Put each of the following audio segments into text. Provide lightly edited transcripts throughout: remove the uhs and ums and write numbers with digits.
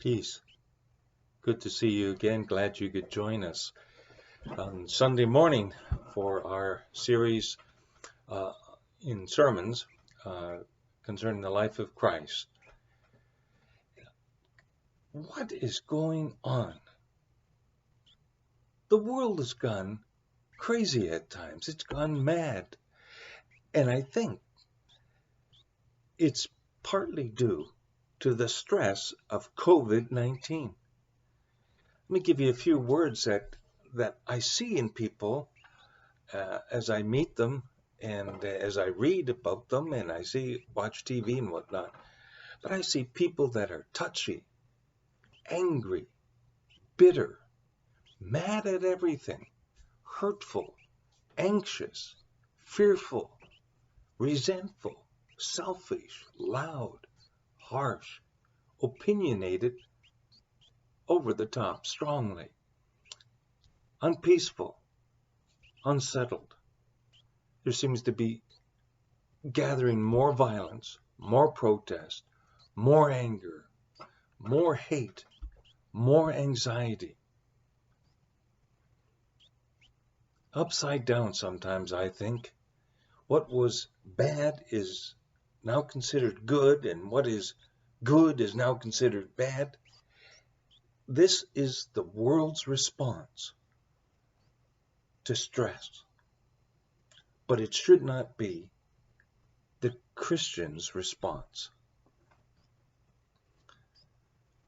Peace. Good to see you again. Glad you could join us on Sunday morning for our series in sermons concerning the life of Christ. What is going on? The world has gone crazy at times. It's gone mad. And I think it's partly due to the stress of COVID-19. Let me give you a few words that I see in people as I meet them and as I read about them and watch TV and whatnot. But I see people that are touchy, angry, bitter, mad at everything, hurtful, anxious, fearful, resentful, selfish, loud, harsh, opinionated, over the top, strongly, unpeaceful, unsettled. There seems to be gathering more violence, more protest, more anger, more hate, more anxiety. Upside down sometimes, I think. What was bad is now considered good, and what is good is now considered bad. This is the world's response to stress. But it should not be the Christian's response.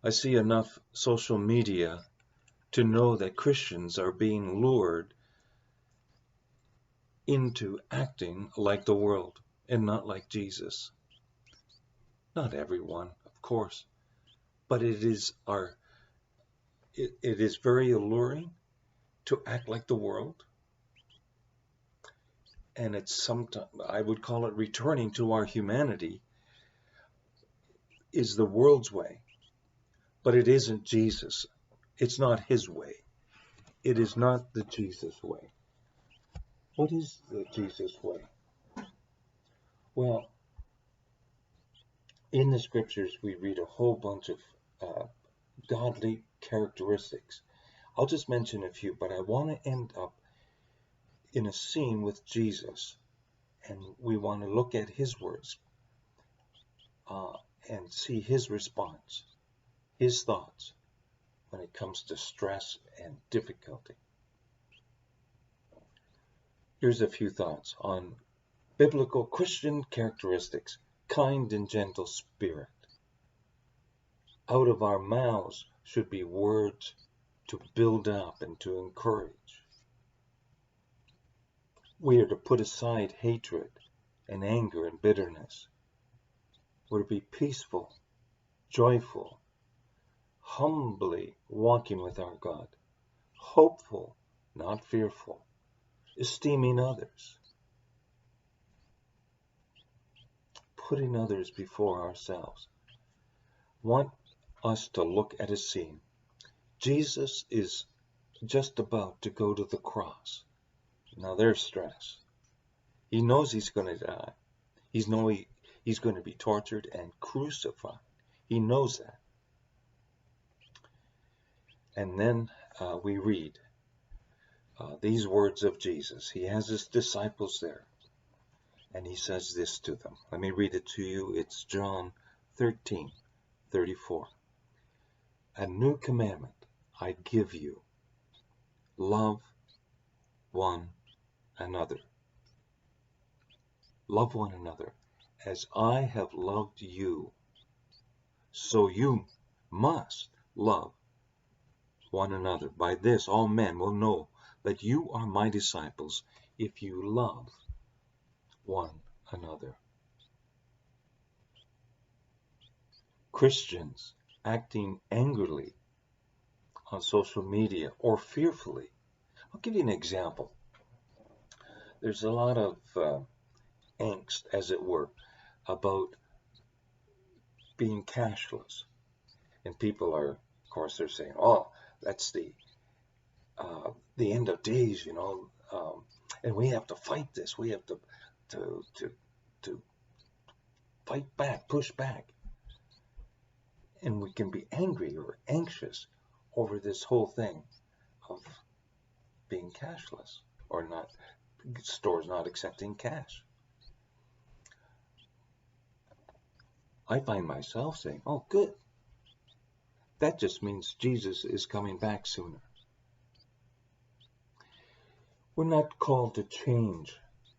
I see enough social media to know that Christians are being lured into acting like the world and not like Jesus. Not everyone, of course, but it is very alluring to act like the world. And it's sometimes, I would call it returning to our humanity, is the world's way. But it isn't Jesus. It's not his way. It is not the Jesus way. What is the Jesus way? Well, in the scriptures, we read a whole bunch of godly characteristics. I'll just mention a few, but I want to end up in a scene with Jesus, and we want to look at his words and see his response, his thoughts when it comes to stress and difficulty. Here's a few thoughts on biblical Christian characteristics: kind and gentle spirit. Out of our mouths should be words to build up and to encourage. We are to put aside hatred and anger and bitterness. We're to be peaceful, joyful, humbly walking with our God, hopeful, not fearful, esteeming others, putting others before ourselves. Want us to look at a scene. Jesus is just about to go to the cross. Now there's stress. He knows he's going to die. He's going to be tortured and crucified. He knows that. And then we read these words of Jesus. He has his disciples there, and he says this to them. Let me read it to you. It's John 13:34. A new commandment I give you: love one another. Love one another. As I have loved you, so you must love one another. By this all men will know that you are my disciples, if you love one another. Christians acting angrily on social media or fearfully. I'll give you an example. There's a lot of angst, as it were, about being cashless. And people are, of course, they're saying, oh, that's the end of days, and we have to fight this. We have to fight back, push back. And we can be angry or anxious over this whole thing of being cashless or not, stores not accepting cash. I find myself saying, oh, good. That just means Jesus is coming back sooner. We're not called to change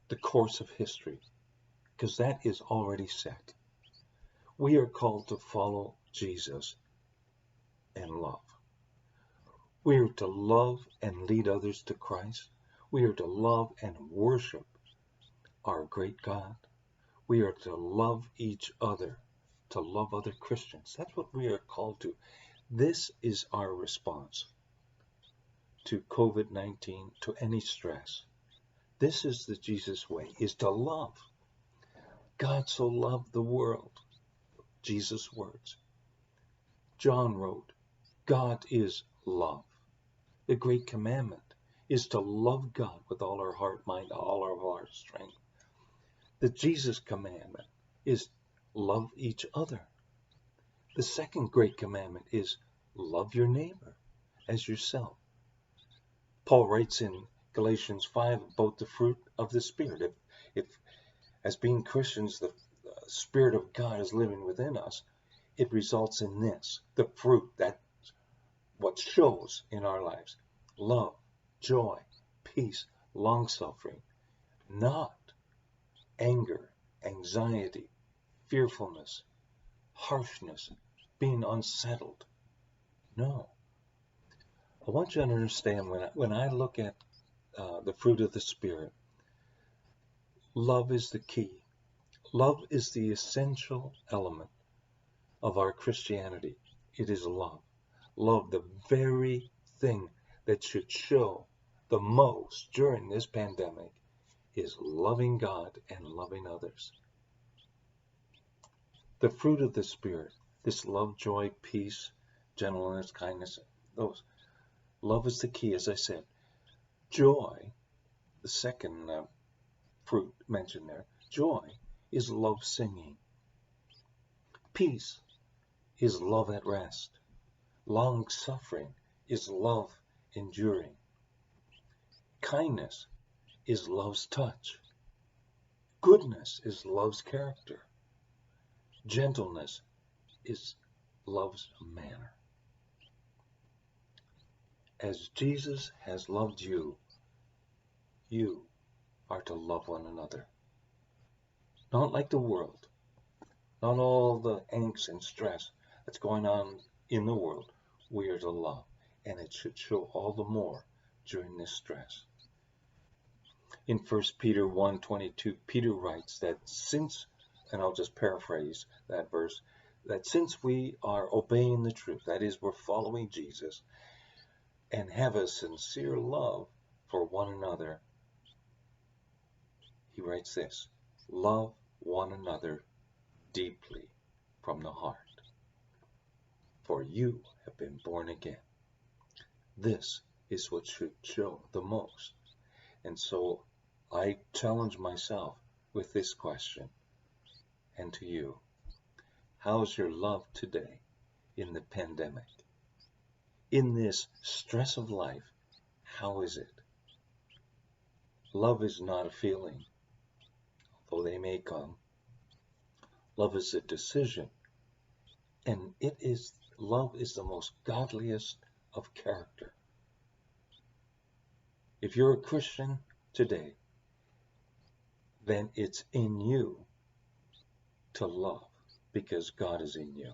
the course of history because that is already set. We are called to follow Jesus and love. We are to love and lead others to Christ. We are to love and worship our great God. We are to love each other, to love other Christians. That's what we are called to. This is our response to COVID-19, to any stress. This is the Jesus way, is to love. God so loved the world. Jesus' words. John wrote, God is love. The great commandment is to love God with all our heart, mind, all of our strength. The Jesus commandment is love each other. The second great commandment is love your neighbor as yourself. Paul writes in Galatians 5 about the fruit of the Spirit. If as being Christians, the Spirit of God is living within us, it results in this, the fruit, that what shows in our lives. Love, joy, peace, long-suffering, not anger, anxiety, fearfulness, harshness, being unsettled. No. I want you to understand when I look at the fruit of the Spirit, love is the key. Love is the essential element of our Christianity. It is love. Love, the very thing that should show the most during this pandemic, is loving God and loving others. The fruit of the Spirit, this love, joy, peace, gentleness, kindness, those. Love is the key, as I said. Joy, the second fruit mentioned there, joy is love singing. Peace is love at rest. Long suffering is love enduring. Kindness is love's touch. Goodness is love's character. Gentleness is love's manner. As Jesus has loved you, you are to love one another. Not like the world. Not all the angst and stress that's going on in the world. We are to love. And it should show all the more during this stress. In 1 Peter 1:22, Peter writes that since, and I'll just paraphrase that verse, that since we are obeying the truth, that is, we're following Jesus, and have a sincere love for one another, he writes this, love one another deeply from the heart, for you have been born again. This is what should show the most. And so I challenge myself with this question, and to you, how's your love today in the pandemic? In this stress of life, how is it? Love is not a feeling, although they may come. Love is a decision, and love is the most godliest of character. If you're a Christian today, then it's in you to love because God is in you.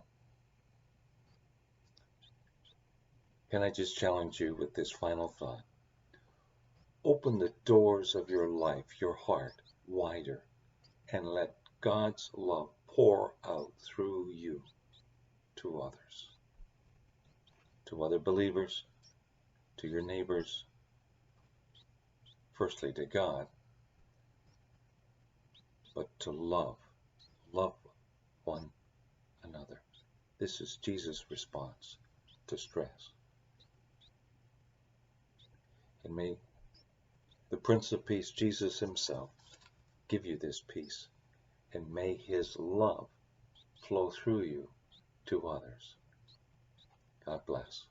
Can I just challenge you with this final thought? Open the doors of your life, your heart, wider, and let God's love pour out through you to others, to other believers, to your neighbors, firstly to God, but to love one another. This is Jesus' response to stress. And may the Prince of Peace, Jesus himself, give you this peace, and may his love flow through you to others. God bless.